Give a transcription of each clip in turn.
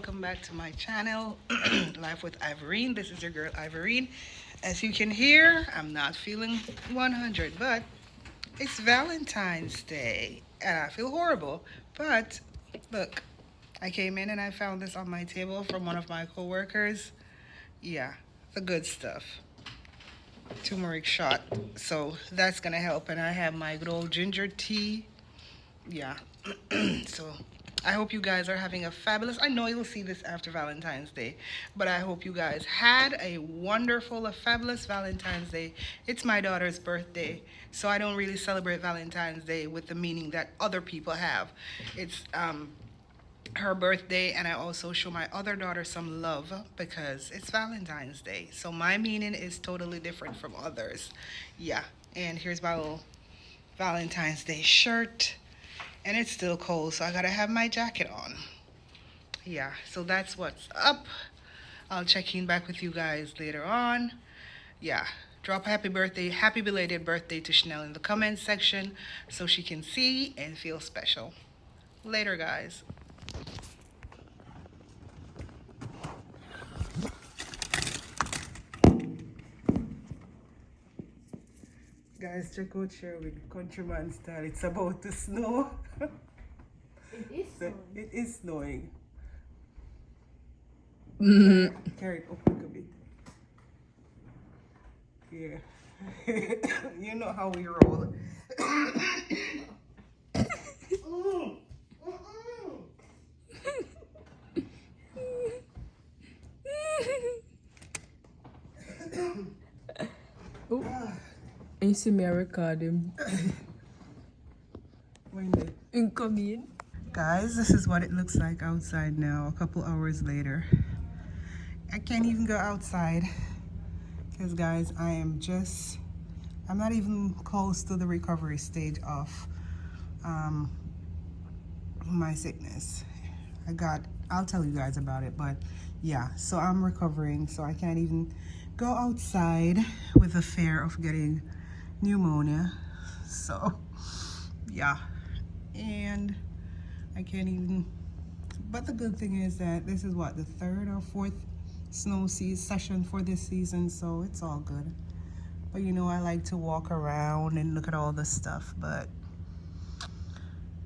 welcome back to my channel, Life with Ivorine. This is your girl Ivorine. As you can hear, I'm not feeling 100, but it's Valentine's Day and I feel horrible. But look, I came in and I found this on my table from one of my coworkers. Yeah, the good stuff. Turmeric shot. So that's gonna help. And I have my good old ginger tea. Yeah. So I hope you guys are having a fabulous, I know you'll see this after Valentine's Day, but I hope you guys had a wonderful, a fabulous Valentine's Day. It's my daughter's birthday, so I don't really celebrate Valentine's Day with the meaning that other people have. It's her birthday, and I also show my other daughter some love because it's Valentine's Day. So my meaning is totally different from others. Yeah, and here's my little Valentine's Day shirt. And it's still cold, so I gotta have my jacket on. Yeah, so that's what's up. I'll check in back with you guys later on. Yeah, drop a happy birthday, happy belated birthday to Chanel in the comments section so she can see and feel special. Later, guys. Guys, check out Sherwin, countryman style. It's about to snow. It is snowing. It is snowing. Carry it up a little bit. Yeah. You know how we roll. You see me record him. When did? Incoming. Guys, this is what it looks like outside now, a couple hours later. I can't even go outside because, guys, I'm not even close to the recovery stage of my sickness. I'll tell you guys about it, but yeah, so I'm recovering, so I can't even go outside with the fear of getting pneumonia. So yeah, and I can't even, but the good thing is that this is what, the third or fourth snow session for this season, so it's all good. But you know, I like to walk around and look at all the stuff, but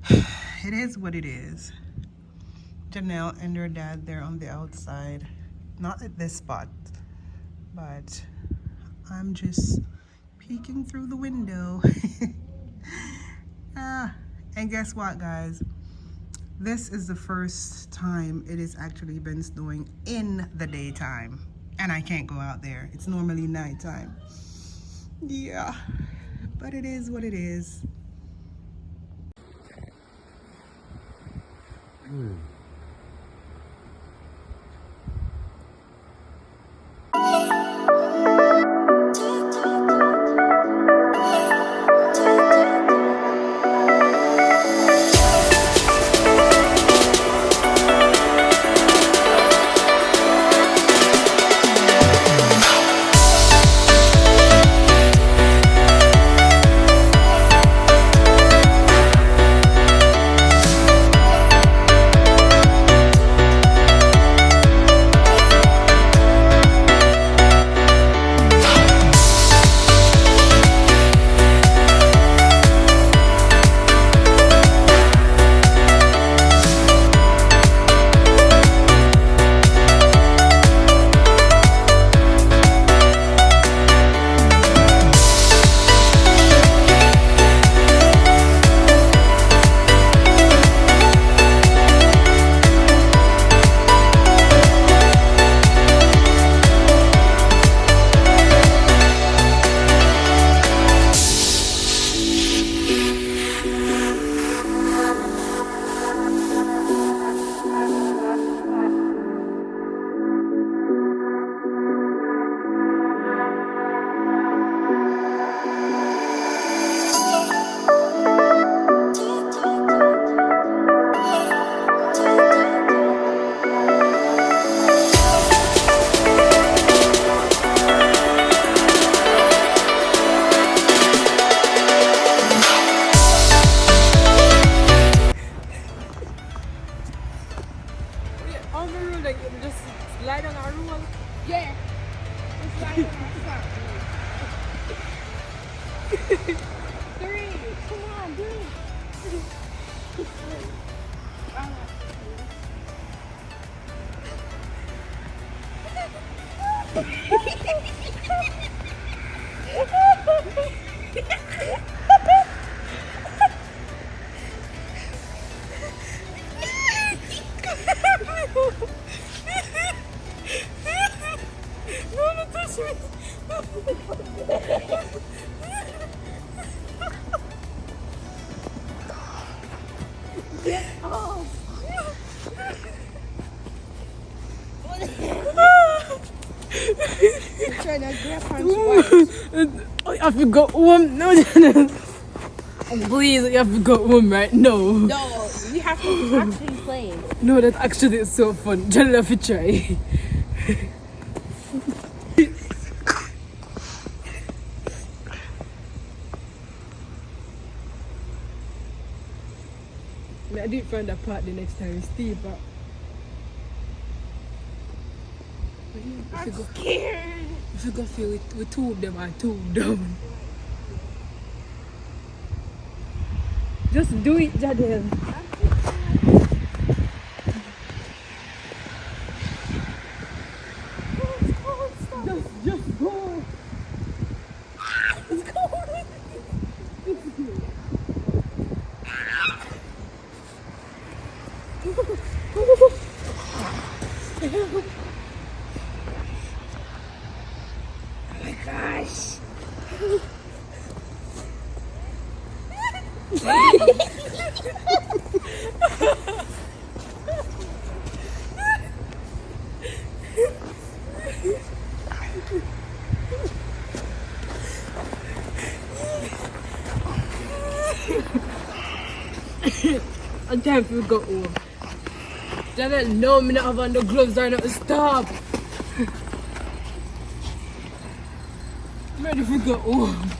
it is what it is. Janelle and her dad, they're on the outside, not at this spot, but I'm just peeking through the window. And guess what, guys? This is the first time it has actually been snowing in the daytime, and I can't go out there. It's normally nighttime. Yeah, but it is what it is. Come on, do it. Don't touch me. Trying to grab hands white. I forgot one. No, no. Please, I forgot one right now. No, you have to actually play. No, that actually is so fun. Just love to try. I didn't find that part the next time it's steep, but I'm scared. if you go feel with two of them or two down. Just do it, Jadel. Just go. Let's go. Oh my gosh. I'm time to go home. Jadel, no, me not have on the gloves or not. Stop. I'm ready to go home.